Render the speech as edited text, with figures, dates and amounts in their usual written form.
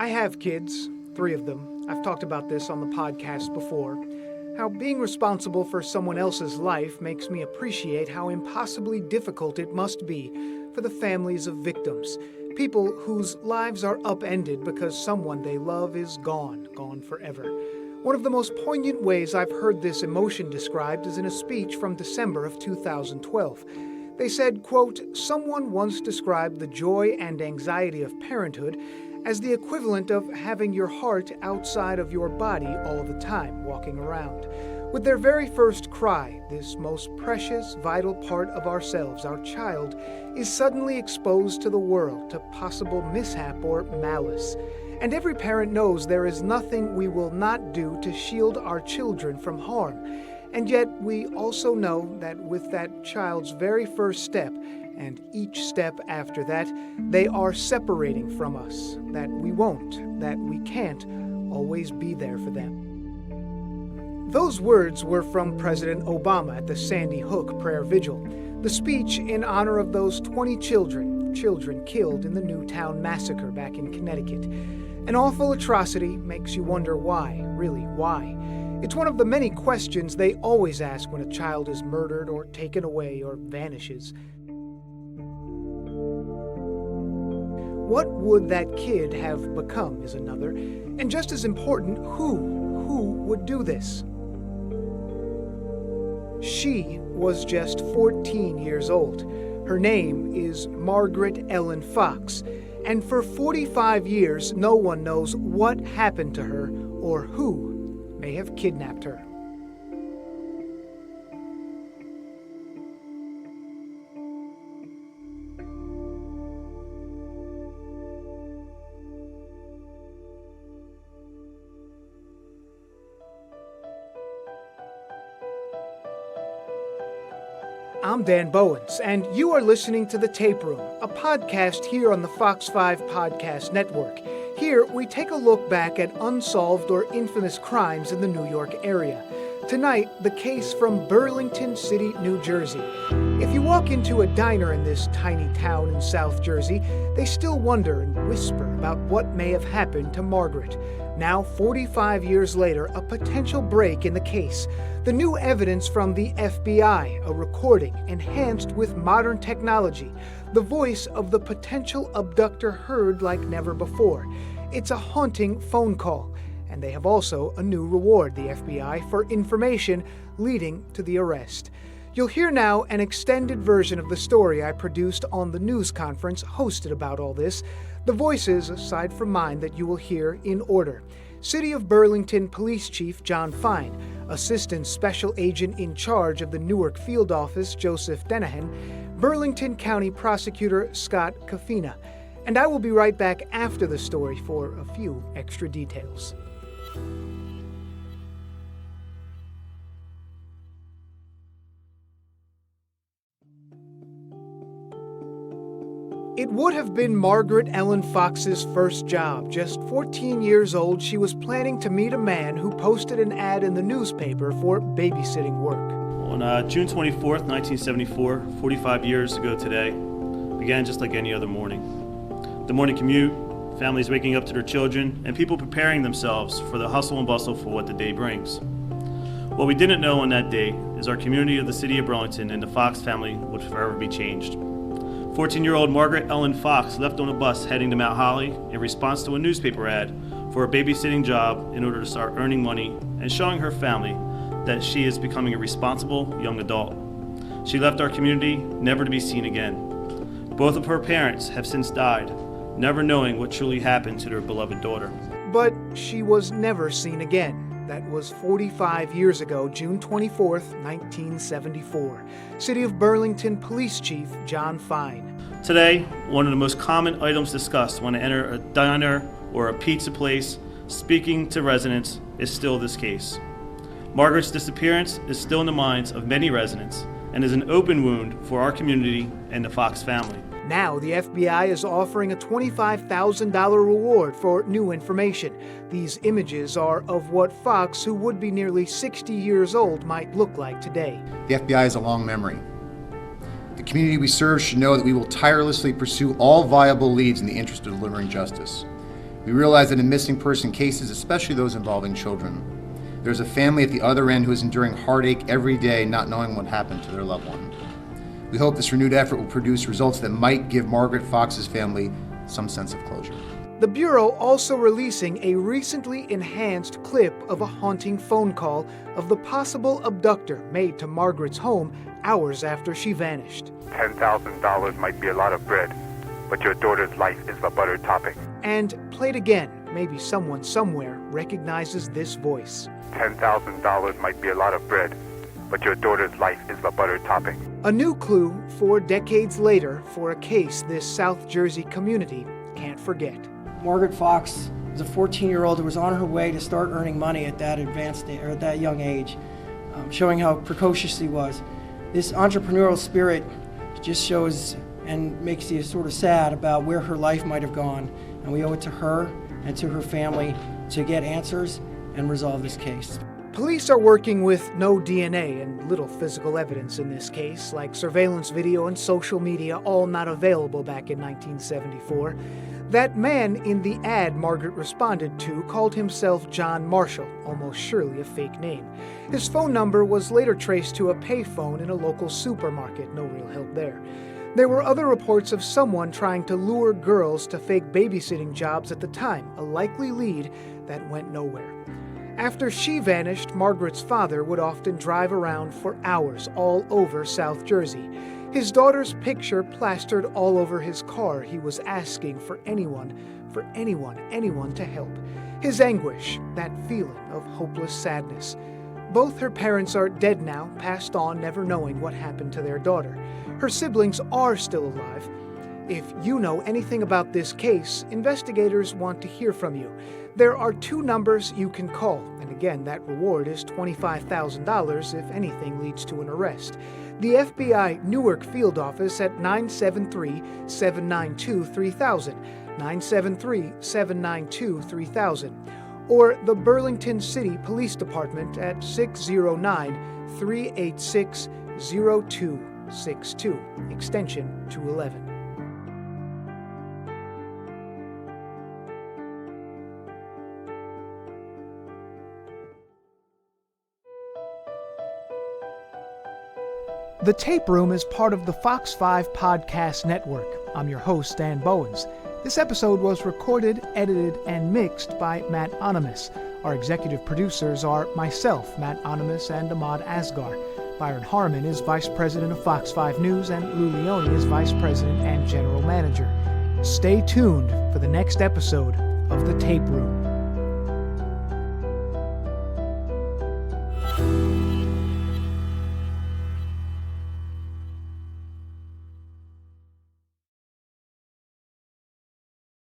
I have kids, 3 of them. I've talked about this on the podcast before. How being responsible for someone else's life makes me appreciate how impossibly difficult it must be for the families of victims. People whose lives are upended because someone they love is gone forever. One of the most poignant ways I've heard this emotion described is in a speech from December of 2012. They said, quote, "Someone once described the joy and anxiety of parenthood as the equivalent of having your heart outside of your body all the time, walking around. With their very first cry, this most precious, vital part of ourselves, our child, is suddenly exposed to the world, to possible mishap or malice. And every parent knows there is nothing we will not do to shield our children from harm. And yet we also know that with that child's very first step, and each step after that, they are separating from us, that we won't, that we can't always be there for them." Those words were from President Obama at the Sandy Hook prayer vigil, the speech in honor of those 20 children killed in the Newtown massacre back in Connecticut. An awful atrocity makes you wonder why, really why. It's one of the many questions they always ask when a child is murdered or taken away or vanishes. What would that kid have become is another, and just as important, who would do this? She was just 14 years old. Her name is Margaret Ellen Fox, and for 45 years no one knows what happened to her or who may have kidnapped her. I'm Dan Bowens, and you are listening to The Tape Room, a podcast here on the Fox 5 Podcast Network. Here, we take a look back at unsolved or infamous crimes in the New York area. Tonight, the case from Burlington City, New Jersey. If you walk into a diner in this tiny town in South Jersey, they still wonder and whisper about what may have happened to Margaret. Now, 45 years later, a potential break in the case. The new evidence from the FBI, a recording enhanced with modern technology, the voice of the potential abductor heard like never before. It's a haunting phone call, and they have also a new reward, the FBI, for information leading to the arrest. You'll hear now an extended version of the story I produced on the news conference hosted about all this. The voices, aside from mine, that you will hear in order. City of Burlington Police Chief John Fine, Assistant Special Agent in charge of the Newark Field Office Joseph Denahan, Burlington County Prosecutor Scott Kafina. And I will be right back after the story for a few extra details. It would have been Margaret Ellen Fox's first job. Just 14 years old, she was planning to meet a man who posted an ad in the newspaper for babysitting work. On June 24th, 1974, 45 years ago today, began just like any other morning. The morning commute, families waking up to their children, and people preparing themselves for the hustle and bustle for what the day brings. What we didn't know on that day is our community of the city of Burlington and the Fox family would forever be changed. 14-year-old Margaret Ellen Fox left on a bus heading to Mount Holly in response to a newspaper ad for a babysitting job in order to start earning money and showing her family that she is becoming a responsible young adult. She left our community never to be seen again. Both of her parents have since died, never knowing what truly happened to their beloved daughter. But she was never seen again. That was 45 years ago, June 24th, 1974. City of Burlington Police Chief John Fine. Today, one of the most common items discussed when I enter a diner or a pizza place speaking to residents is still this case. Margaret's disappearance is still in the minds of many residents and is an open wound for our community and the Fox family. Now, the FBI is offering a $25,000 reward for new information. These images are of what Fox, who would be nearly 60 years old, might look like today. The FBI has a long memory. The community we serve should know that we will tirelessly pursue all viable leads in the interest of delivering justice. We realize that in missing person cases, especially those involving children, there's a family at the other end who is enduring heartache every day not knowing what happened to their loved one. We hope this renewed effort will produce results that might give Margaret Fox's family some sense of closure. The Bureau also releasing a recently enhanced clip of a haunting phone call of the possible abductor made to Margaret's home hours after she vanished. $10,000 might be a lot of bread, but your daughter's life is the buttered topping. And played again, maybe someone somewhere recognizes this voice. $10,000 might be a lot of bread, but your daughter's life is the buttered topping. A new clue 4 decades later for a case this South Jersey community can't forget. Margaret Fox was a 14-year-old who was on her way to start earning money at that at that young age, showing how precocious she was. This entrepreneurial spirit just shows and makes you sort of sad about where her life might have gone. And we owe it to her and to her family to get answers and resolve this case. Police are working with no DNA and little physical evidence in this case, like surveillance video and social media, all not available back in 1974. That man in the ad Margaret responded to called himself John Marshall, almost surely a fake name. His phone number was later traced to a payphone in a local supermarket, no real help there. There were other reports of someone trying to lure girls to fake babysitting jobs at the time, a likely lead that went nowhere. After she vanished, Margaret's father would often drive around for hours all over South Jersey. His daughter's picture plastered all over his car. He was asking for anyone to help. His anguish, that feeling of hopeless sadness. Both her parents are dead now, passed on, never knowing what happened to their daughter. Her siblings are still alive. If you know anything about this case, investigators want to hear from you. There are 2 numbers you can call, and again, that reward is $25,000 if anything leads to an arrest. The FBI Newark Field Office at 973-792-3000, 973-792-3000, or the Burlington City Police Department at 609-386-0262, extension 211. The Tape Room is part of the Fox 5 Podcast Network. I'm your host, Dan Bowens. This episode was recorded, edited, and mixed by Matt Onimus. Our executive producers are myself, Matt Onimus, and Ahmad Asghar. Byron Harmon is Vice President of Fox 5 News, and Lou Leone is Vice President and General Manager. Stay tuned for the next episode of The Tape Room.